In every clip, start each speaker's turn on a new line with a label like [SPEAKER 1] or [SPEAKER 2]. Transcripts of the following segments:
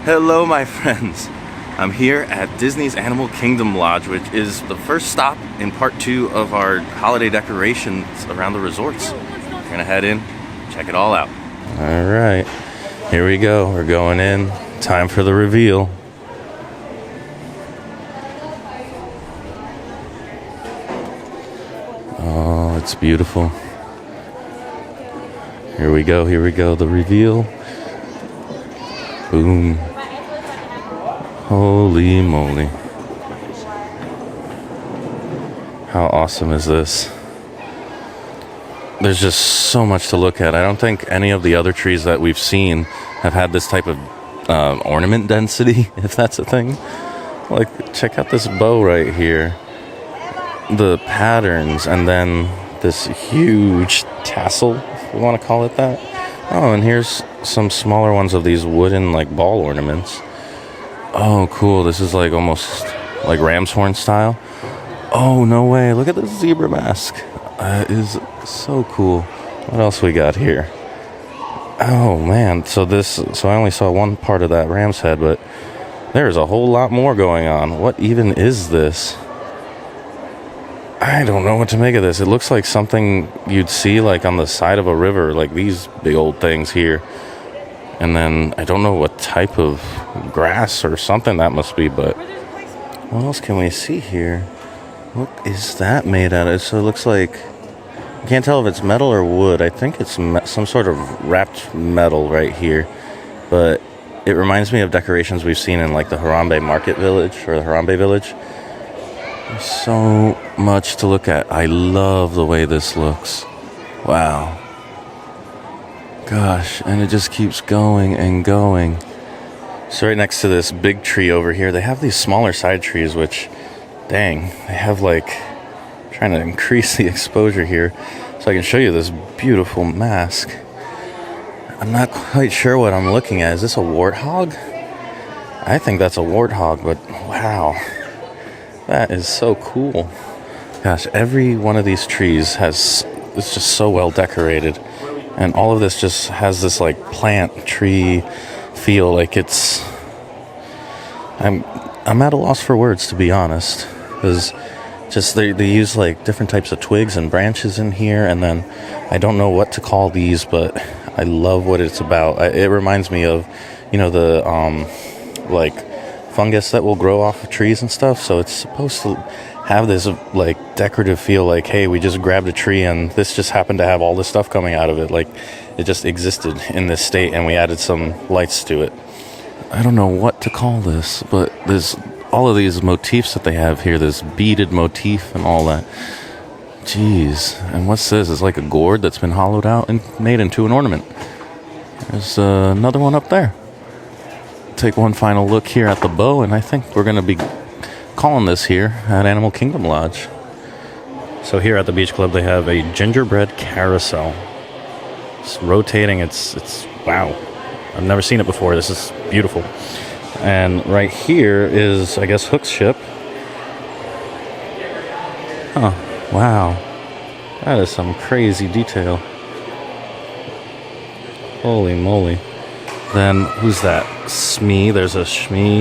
[SPEAKER 1] Hello, my friends. I'm here at Disney's Animal Kingdom Lodge, which is the first stop in part 2 of our holiday decorations around the resorts. We're gonna head in, check it all out. All right, here we go. We're going in. Time for the reveal. Oh, it's beautiful. Here we go, the reveal. Boom. Holy moly. How awesome is this? There's just so much to look at. I don't think any of the other trees that we've seen have had this type of ornament density, if that's a thing. Like, check out this bow right here. The patterns, and then this huge tassel, if we want to call it that. Oh, and here's some smaller ones of these wooden, like, ball ornaments. Oh, cool. This is like almost like ram's horn style. Oh, no way. Look at this zebra mask. That is so cool. What else we got here? Oh, man. So I only saw one part of that ram's head, but there's a whole lot more going on. What even is this? I don't know what to make of this. It looks like something you'd see like on the side of a river, like these big old things here. And then I don't know what type of grass or something that must be, but what else can we see here? What is that made out of? So it looks like, I can't tell if it's metal or wood. I think it's some sort of wrapped metal right here, but it reminds me of decorations we've seen in like the Harambe Market Village or the Harambe Village. There's so much to look at. I love the way this looks. Wow. Gosh, and it just keeps going and going. So right next to this big tree over here, they have these smaller side trees, which, dang, they have like, trying to increase the exposure here so I can show you this beautiful mask. I'm not quite sure what I'm looking at. Is this a warthog? I think that's a warthog, but wow. That is so cool. Gosh, every one of these trees it's just so well decorated. And all of this just has this like plant tree feel. Like it's, I'm at a loss for words, to be honest, because just they use like different types of twigs and branches in here, and then I don't know what to call these, but I love what it's about. It reminds me of, you know, the like fungus that will grow off of trees and stuff. So it's supposed to have this like decorative feel, like, hey, we just grabbed a tree and this just happened to have all this stuff coming out of it, like it just existed in this state and we added some lights to it. I don't know what to call this, but there's all of these motifs that they have here, this beaded motif and all that. Jeez. And what's this? It's like a gourd that's been hollowed out and made into an ornament. There's another one up there. Take one final look here at the bow, and I think we're going to be calling this here at Animal Kingdom Lodge. So here at the Beach Club, they have a Gingerbread Carousel. It's rotating. It's wow. I've never seen it before. This is beautiful. And right here is, I guess, Hook's ship. Huh. Wow. That is some crazy detail. Holy moly. Then, who's that? Smee. There's a Smee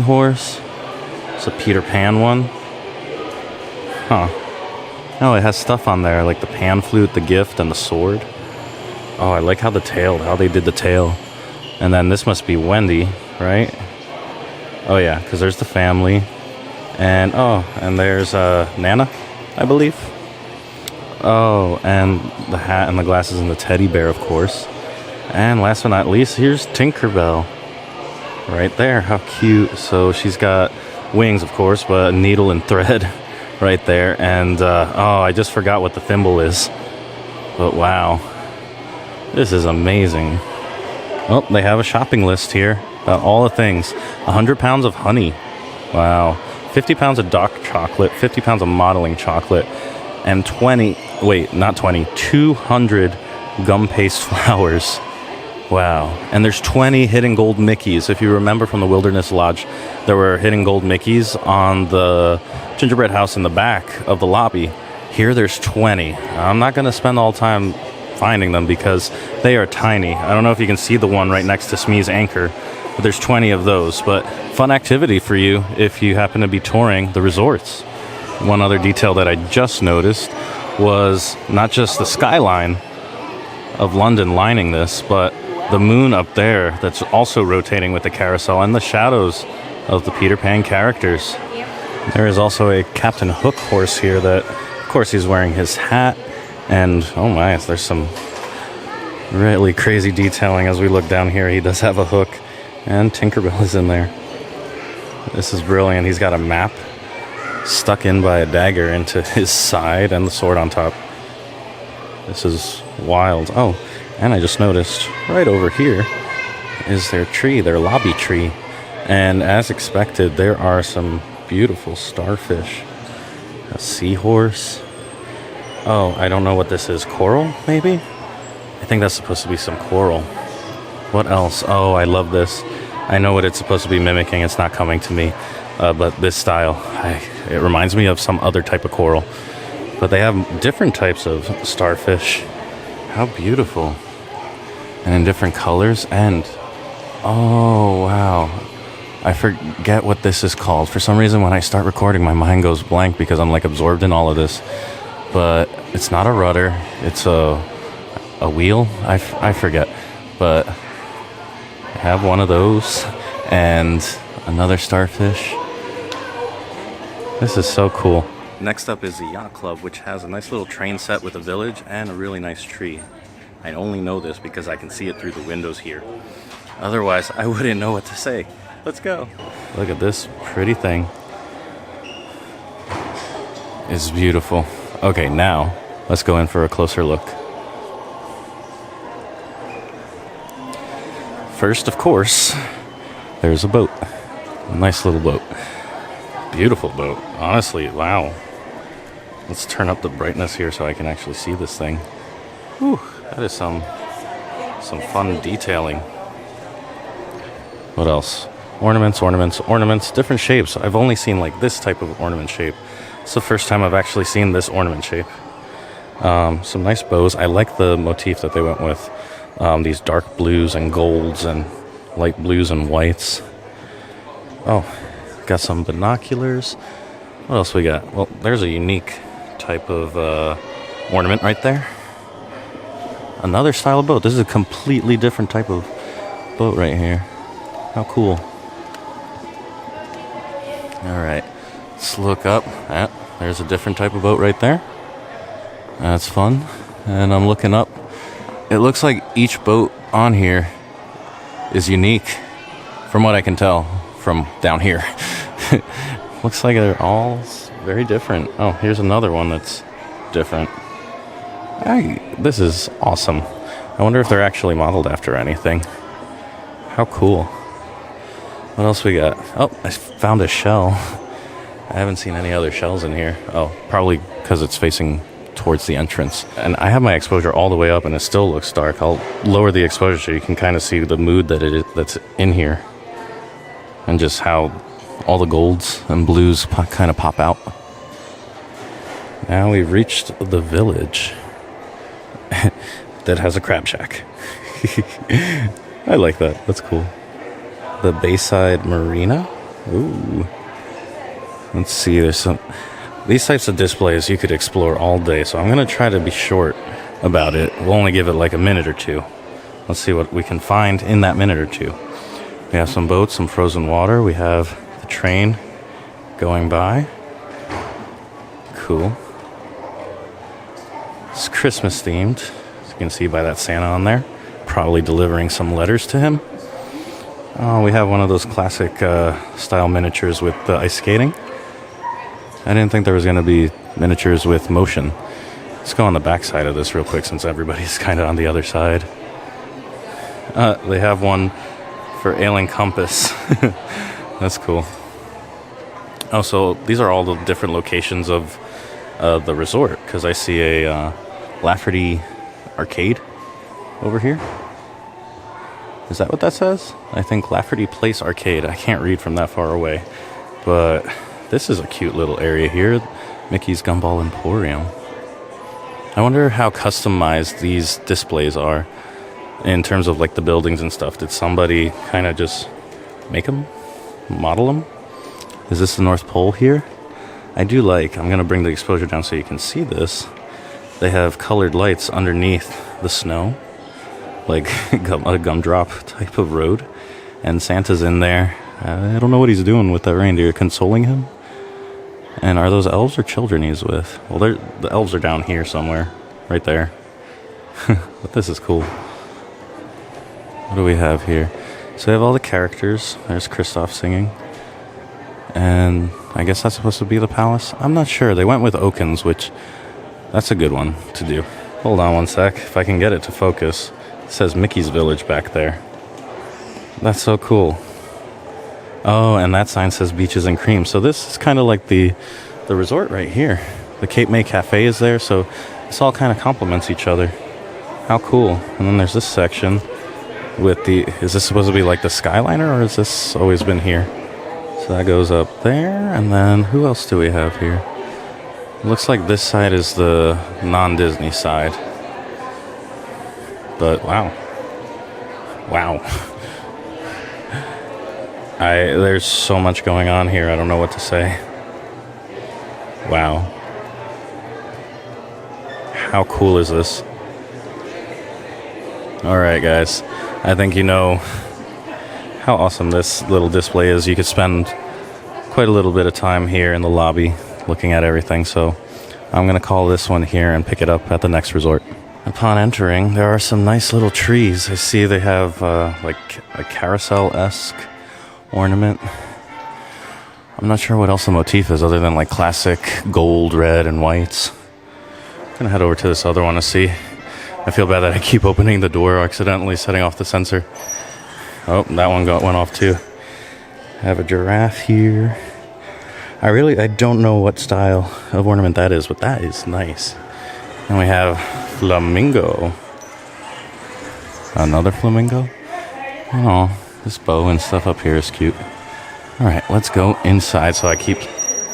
[SPEAKER 1] horse. It's a Peter Pan one. Huh. Oh, it has stuff on there, like the pan flute, the gift, and the sword. Oh, I like how they did the tail. And then this must be Wendy, right? Oh, yeah, because there's the family. And, and there's Nana, I believe. Oh, and the hat and the glasses and the teddy bear, of course. And last but not least, here's Tinkerbell. Right there, how cute. So she's got wings, of course, but a needle and thread right there. And, I just forgot what the thimble is. But wow, this is amazing. Oh, they have a shopping list here about all the things. 100 pounds of honey. Wow. 50 pounds of dark chocolate, 50 pounds of modeling chocolate, and 200 gum paste flowers. Wow. And there's 20 hidden gold Mickeys. If you remember from the Wilderness Lodge, there were hidden gold Mickeys on the gingerbread house in the back of the lobby. Here there's 20. I'm not going to spend all time finding them because they are tiny. I don't know if you can see the one right next to Smee's anchor, but there's 20 of those. But fun activity for you if you happen to be touring the resorts. One other detail that I just noticed was not just the skyline of London lining this, but the moon up there that's also rotating with the carousel and the shadows of the Peter Pan characters. There is also a Captain Hook horse here that, of course, he's wearing his hat. And, oh my, there's some really crazy detailing as we look down here. He does have a hook, and Tinkerbell is in there. This is brilliant. He's got a map stuck in by a dagger into his side and the sword on top. This is wild. Oh, and I just noticed right over here is their tree, their lobby tree. And as expected, there are some beautiful starfish. A seahorse. Oh, I don't know what this is. Coral, maybe? I think that's supposed to be some coral. What else? Oh, I love this. I know what it's supposed to be mimicking. It's not coming to me. But this style, it reminds me of some other type of coral. But they have different types of starfish. How beautiful. And in different colors. And, oh, wow. I forget what this is called. For some reason, when I start recording, my mind goes blank because I'm like absorbed in all of this. But it's not a rudder. It's a wheel. I forget. But I have one of those. And another starfish. This is so cool. Next up is the Yacht Club, which has a nice little train set with a village and a really nice tree. I only know this because I can see it through the windows here. Otherwise, I wouldn't know what to say. Let's go. Look at this pretty thing. It's beautiful. Okay, now let's go in for a closer look. First, of course, there's a boat. A nice little boat. Beautiful boat. Honestly, wow. Let's turn up the brightness here so I can actually see this thing. Whew, that is some fun detailing. What else? Ornaments, ornaments, ornaments, different shapes. I've only seen like this type of ornament shape. It's the first time I've actually seen this ornament shape. Some nice bows. I like the motif that they went with. These dark blues and golds and light blues and whites. Oh, got some binoculars. What else we got? Well, there's a unique type of ornament right there. Another style of boat. This is a completely different type of boat right here. How cool. Alright, let's look up. There's a different type of boat right there. That's fun. And I'm looking up. It looks like each boat on here is unique, from what I can tell from down here. Looks like they're all very different. Oh, here's another one that's different. This is awesome. I wonder if they're actually modeled after anything. How cool. What else we got? Oh, I found a shell. I haven't seen any other shells in here. Oh, probably because it's facing towards the entrance. And I have my exposure all the way up and it still looks dark. I'll lower the exposure so you can kind of see the mood that that's in here. And just how all the golds and blues kind of pop out. Now we've reached the village that has a crab shack. I like that. That's cool. The Bayside Marina. Ooh. Let's see. There's some. These types of displays you could explore all day, so I'm going to try to be short about it. We'll only give it like a minute or two. Let's see what we can find in that minute or two. We have some boats, some frozen water. We have the train going by. Cool. It's Christmas themed, as you can see by that Santa on there. Probably delivering some letters to him. Oh, we have one of those classic style miniatures with ice skating. I didn't think there was going to be miniatures with motion. Let's go on the back side of this real quick since everybody's kind of on the other side. They have one for ailing compass. That's cool. Oh, so these are all the different locations of the resort, because I see a Lafferty arcade over here. Is that what that says? I think Lafferty Place Arcade. I can't read from that far away. But this is a cute little area here. Mickey's Gumball Emporium. I wonder how customized these displays are in terms of like the buildings and stuff. Did somebody kind of just make them, model them? Is this the North Pole here? I do like, I'm going to bring the exposure down so you can see this. They have colored lights underneath the snow, like a gumdrop type of road. And Santa's in there. I don't know what he's doing with that reindeer, consoling him. And are those elves or children he's with? Well, the elves are down here somewhere, right there. But this is cool. What do we have here? So we have all the characters. There's Kristoff singing. And I guess that's supposed to be the palace? I'm not sure. They went with Oakens, which that's a good one to do. Hold on one sec. If I can get it to focus. It says Mickey's Village back there. That's so cool. Oh, and that sign says Beaches and Cream. So this is kind of like the resort right here. The Cape May Cafe is there, so this all kind of complements each other. How cool. And then there's this section with is this supposed to be like the Skyliner, or has this always been here? So that goes up there, and then who else do we have here? It looks like this side is the non-Disney side. But wow. There's so much going on here, I don't know what to say. Wow. How cool is this? Alright guys, I think you know how awesome this little display is. You could spend quite a little bit of time here in the lobby looking at everything, so I'm going to call this one here and pick it up at the next resort. Upon entering, there are some nice little trees. I see they have like a carousel-esque ornament. I'm not sure what else the motif is other than like classic gold, red, and whites. I'm gonna head over to this other one to see. I feel bad that I keep opening the door, accidentally setting off the sensor. Oh, that one went off too. I have a giraffe here. I don't know what style of ornament that is, but that is nice. And we have flamingo. Another flamingo? Oh, this bow and stuff up here is cute. Alright, let's go inside so I keep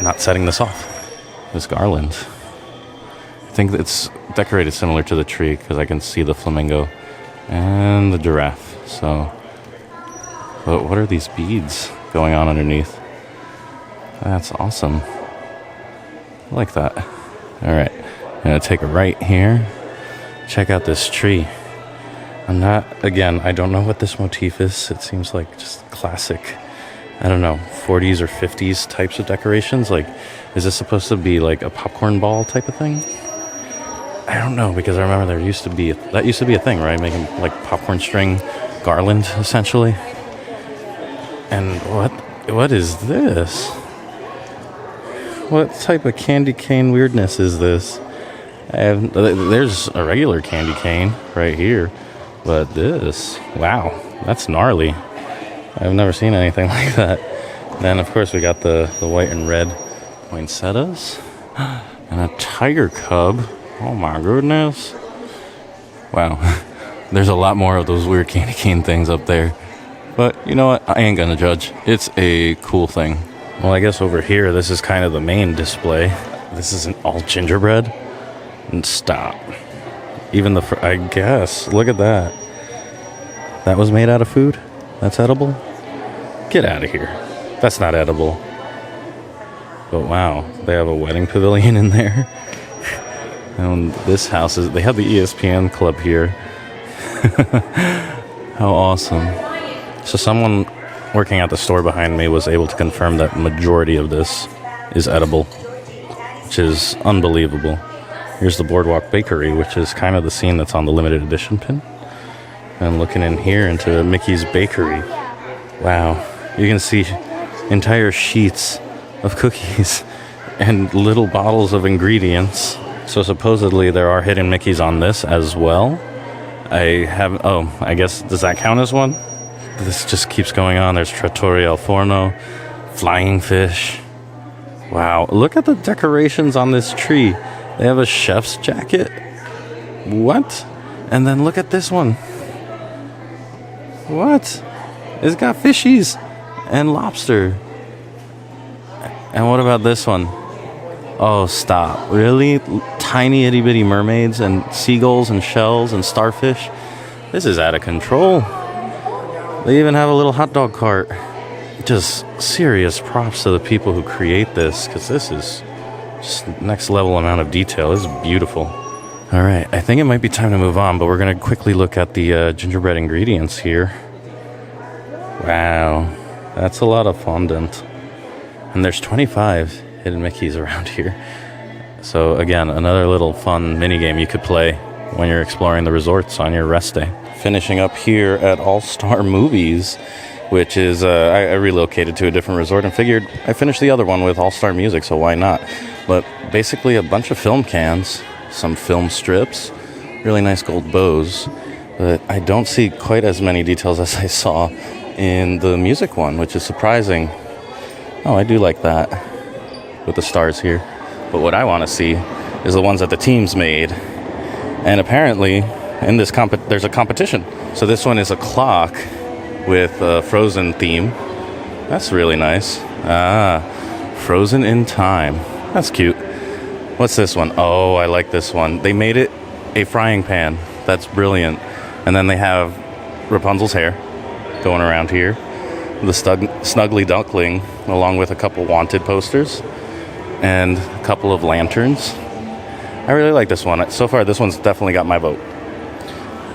[SPEAKER 1] not setting this off. This garland. I think it's decorated similar to the tree because I can see the flamingo and the giraffe. So, but what are these beads going on underneath? That's awesome. I like that. Alright, I'm going to take a right here. Check out this tree. I don't know what this motif is. It seems like just classic, I don't know, 40s or 50s types of decorations. Like, is this supposed to be like a popcorn ball type of thing? I don't know, because I remember that used to be a thing, right? Making like popcorn string garland, essentially. And what is this? What type of candy cane weirdness is this? There's a regular candy cane right here. But this, wow, that's gnarly. I've never seen anything like that. Then, of course, we got the white and red poinsettias. And a tiger cub. Oh, my goodness. Wow. There's a lot more of those weird candy cane things up there. But, you know what? I ain't gonna judge. It's a cool thing. Well, I guess over here, this is kind of the main display. This isn't all gingerbread. And stop. Even I guess, look at that. That was made out of food? That's edible? Get out of here. That's not edible. But wow, they have a wedding pavilion in there. And this house they have the ESPN club here. How awesome. So someone working at the store behind me was able to confirm that majority of this is edible, which is unbelievable. Here's the Boardwalk Bakery, which is kind of the scene that's on the limited edition pin. And looking in here into Mickey's Bakery. Wow. You can see entire sheets of cookies and little bottles of ingredients. So supposedly there are hidden Mickeys on this as well. I guess, does that count as one? This just keeps going on. There's Trattoria al Forno, flying fish. Wow. Look at the decorations on this tree. They have a chef's jacket. What? And then look at this one. What? It's got fishies and lobster. And what about this one? Oh, stop. Really? tiny itty bitty mermaids and seagulls and shells and starfish. This is out of control. They even have a little hot dog cart. Just serious props to the people who create this, because this is just next level amount of detail. This is beautiful. All right, I think it might be time to move on, but we're going to quickly look at the gingerbread ingredients here. Wow, that's a lot of fondant. And there's 25 hidden Mickeys around here. So again, another little fun mini game you could play when you're exploring the resorts on your rest day. Finishing up here at All-Star Movies, which is, I relocated to a different resort and figured I finished the other one with All-Star Music, so why not? But basically a bunch of film cans, some film strips, really nice gold bows, but I don't see quite as many details as I saw in the music one, which is surprising. Oh, I do like that with the stars here. But what I want to see is the ones that the teams made. And apparently, in this there's a competition. So this one is a clock with a Frozen theme. That's really nice. Ah, Frozen in Time. That's cute. What's this one? Oh, I like this one. They made it a frying pan. That's brilliant. And then they have Rapunzel's hair going around here. The Snuggly Duckling, along with a couple wanted posters and a couple of lanterns. I really like this one. So far, this one's definitely got my vote.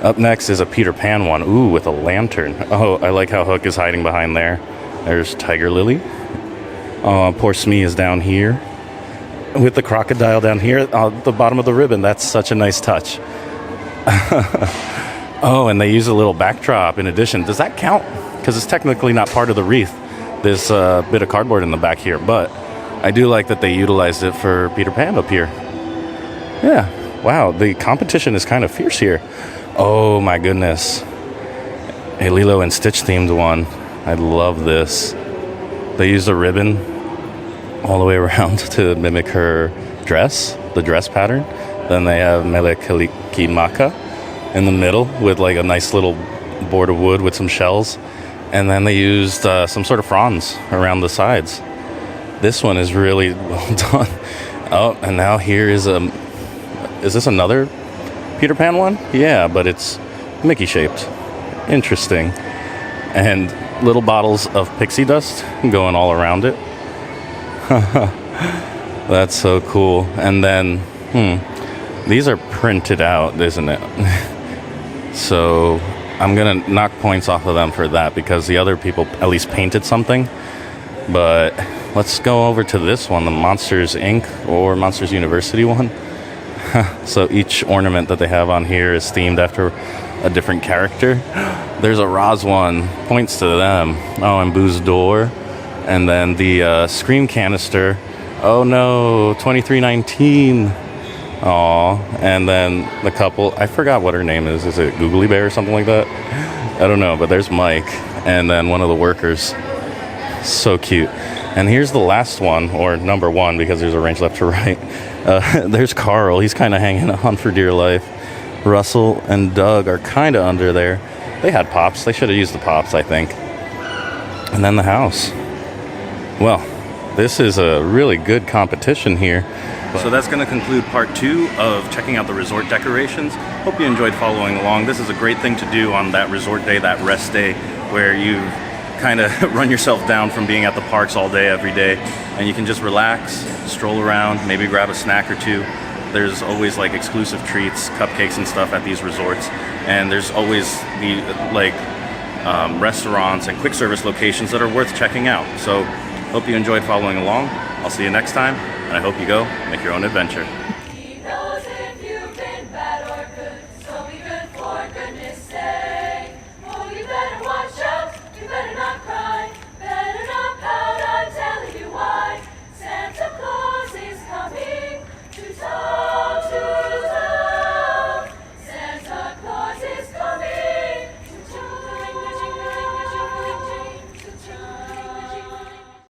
[SPEAKER 1] Up next is a Peter Pan one. Ooh, with a lantern. Oh, I like how Hook is hiding behind there. There's Tiger Lily. Oh, poor Smee is down here. With the crocodile down here at the bottom of the ribbon. That's such a nice touch. Oh, and they use a little backdrop in addition. Does that count? Because it's technically not part of the wreath, this bit of cardboard in the back here. But I do like that they utilized it for Peter Pan up here. Yeah. Wow, the competition is kind of fierce here. Oh, my goodness. A Lilo and Stitch themed one. I love this. They used a ribbon all the way around to mimic her dress, the dress pattern. Then they have Mele Kalikimaka in the middle with like a nice little board of wood with some shells. And then they used some sort of fronds around the sides. This one is really well done. Oh, and now here is is this another Peter Pan one? Yeah, but it's Mickey shaped. Interesting. And little bottles of pixie dust going all around it. That's so cool. And then, these are printed out, isn't it? So I'm going to knock points off of them for that because the other people at least painted something. But let's go over to this one, the Monsters Inc. or Monsters University one. So each ornament that they have on here is themed after a different character. There's a Roz one, points to them. Oh, and Boo's door. And then the Scream canister. Oh no, 2319. Aw, and then the couple, I forgot what her name is. Is it Googly Bear or something like that? I don't know, but there's Mike. And then one of the workers. So cute. And here's the last one, or number one, because there's a range left to right. There's Carl. He's kind of hanging on for dear life. Russell and Doug are kind of under there. They had pops. They should have used the pops, I think. And then the house. Well, this is a really good competition here. So that's going to conclude part 2 of checking out the resort decorations. Hope you enjoyed following along. This is a great thing to do on that resort day, that rest day, where you kind of run yourself down from being at the parks all day, every day, and you can just relax, stroll around, maybe grab a snack or two. There's always like exclusive treats, cupcakes and stuff at these resorts, and there's always the restaurants and quick service locations that are worth checking out. So hope you enjoyed following along. I'll see you next time, and I hope you go make your own adventure.